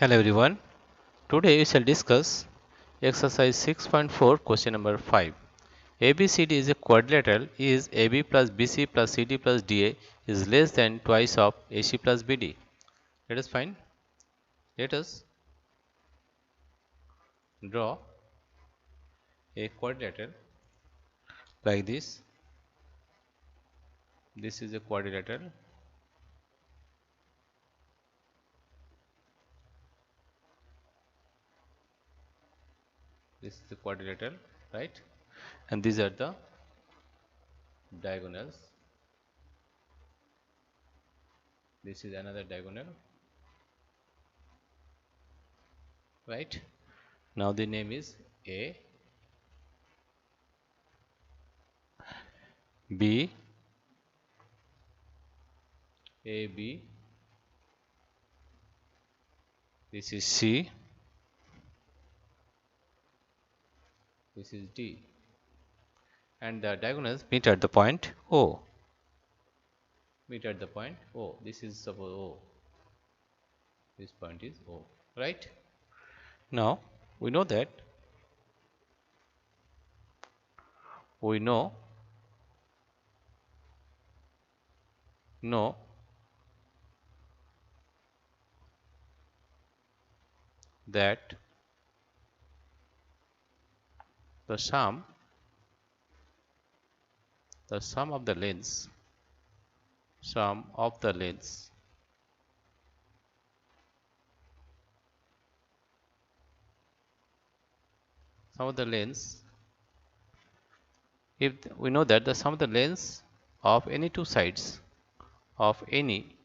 Hello everyone. Today we shall discuss exercise 6.4 question number 5. ABCD is a quadrilateral is AB plus BC plus CD plus DA is less than twice of AC plus BD. Let us find. Let us draw a quadrilateral like this. This is a quadrilateral. This is the quadrilateral, right? And these are the diagonals. This is another diagonal, right? Now the name is A, B, AB. This is C. This is D. And the diagonals meet at the point O. Meet at the point O. This is suppose O. This point is O. Right? Now we know that know that the sum of the lengths sum of the lengths if we know that the sum of the lengths of any two sides of any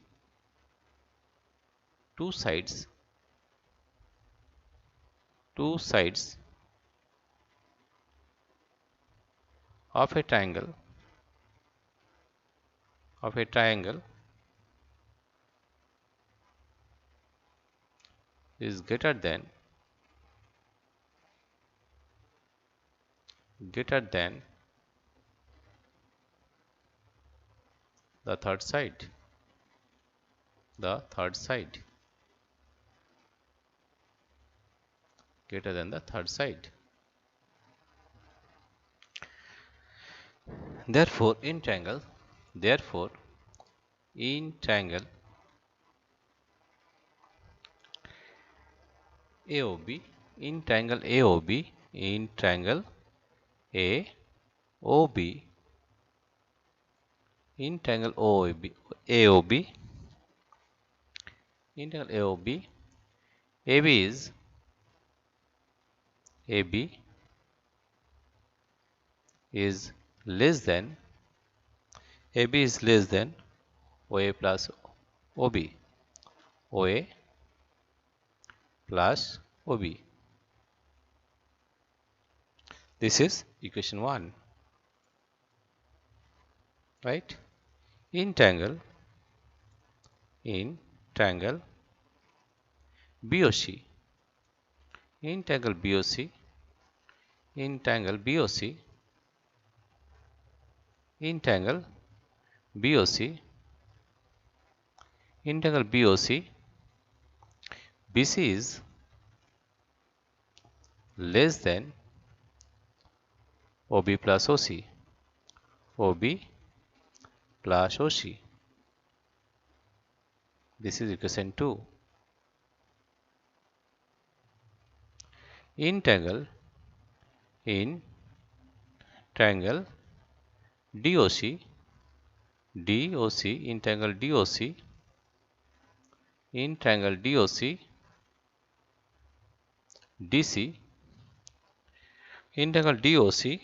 two sides of a triangle is greater than the third side greater than the third side. Therefore in triangle AOB in triangle AOB in triangle AOB in triangle AOB in triangle AOB AB is less than OA plus OB OA plus OB. This is equation 1, right? In triangle BOC in triangle BOC in triangle BOC in triangle BOC in triangle BOC BC is less than OB plus OC OB plus OC. This is equation 2. In triangle DOC in triangle DOC in triangle DOC DC in triangle DOC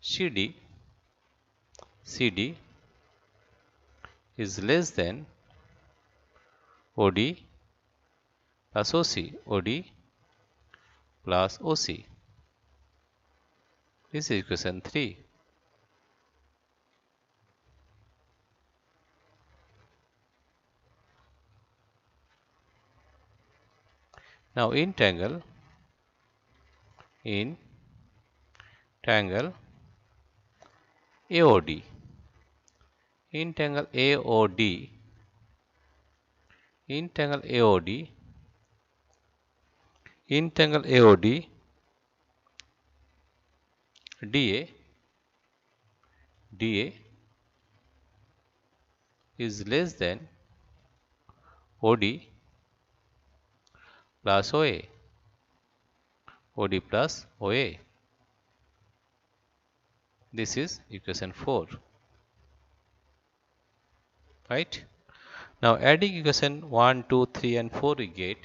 CD is less than OD plus OC OD plus OC. This is equation 3. Now in triangle AOD in triangle AOD Int angle AOD DA is less than OD plus OD plus OA. This is equation 4, right? Now adding equation 1, 2, 3 and 4 we get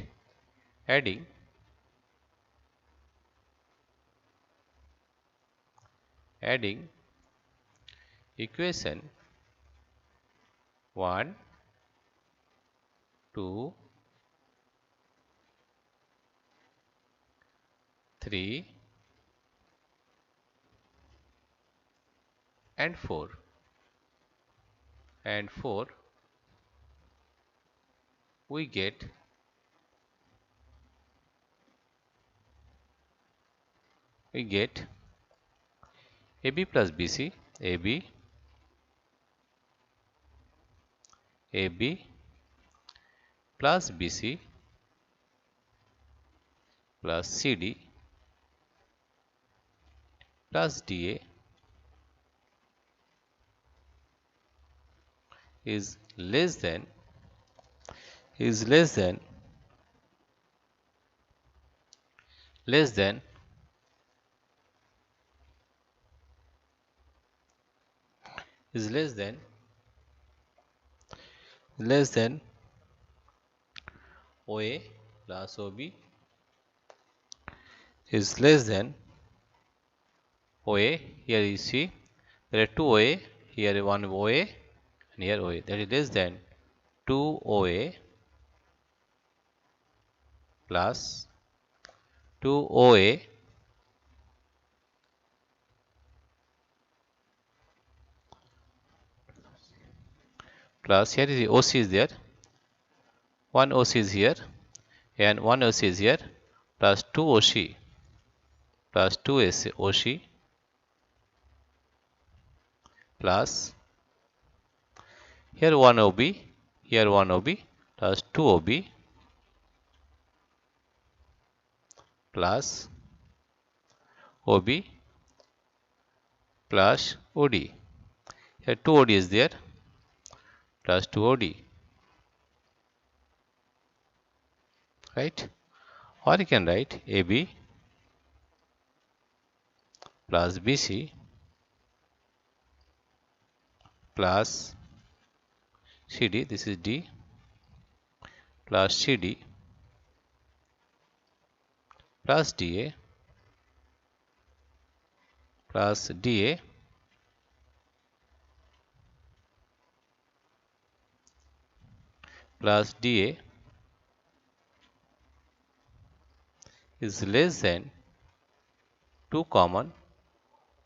adding equation 1, 2, 3 and 4 we get AB plus BC, AB plus BC plus CD plus DA is less than is less than less than is less than less than OA plus OB is less than OA. Here you see there are two OA, here one OA and here OA, that is less than 2 OA plus 2 OA plus here is the OC is there, one OC is here and one OC is here plus 2 OC plus 2 OC plus here 1 OB, here 1 OB plus 2 OB plus OB plus OD. Here 2 OD is there plus 2 OD, right? Or you can write AB plus BC plus CD, this is D, plus CD plus DA plus DA plus DA is less than 2 common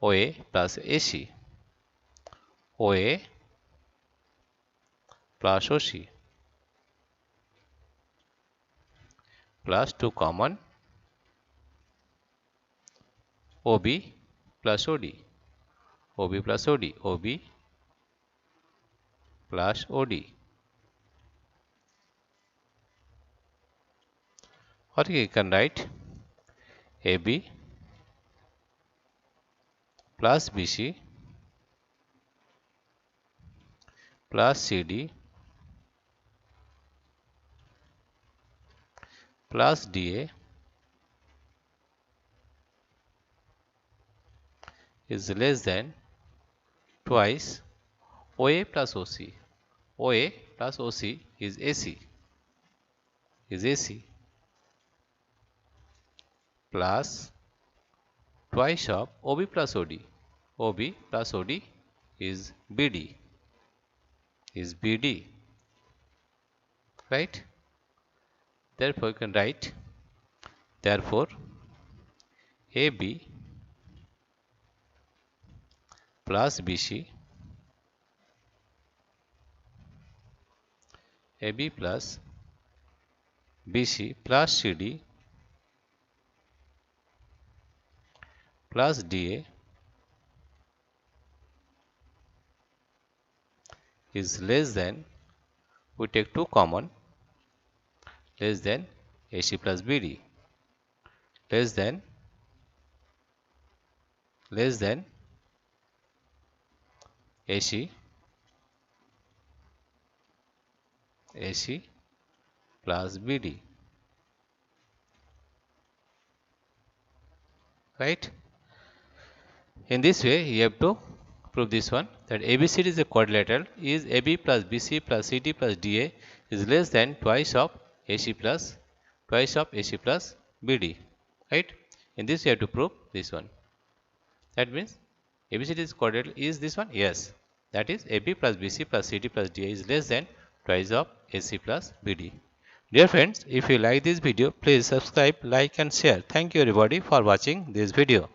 OA plus AC, OA plus OC plus 2 common OB plus OD, OB plus OD, OB plus OD. Or you can write AB plus BC plus CD plus DA is less than twice OA plus OC. OA plus OC is AC, plus twice of OB plus OD. OB plus OD is BD, right? Therefore you can write, therefore AB plus BC, AB plus BC plus CD plus DA is less than, we take 2 common, less than AC plus BD. less than AC plus BD, right? In this way, you have to prove this one, that ABCD is a quadrilateral is AB plus BC plus CD plus DA is less than twice of AC plus BD, right? In this you have to prove this one. That means ABCD is quadrilateral is this one? Yes. That is AB plus BC plus CD plus DA is less than twice of AC plus BD. Dear friends, if you like this video, please subscribe, like and share. Thank you everybody for watching this video.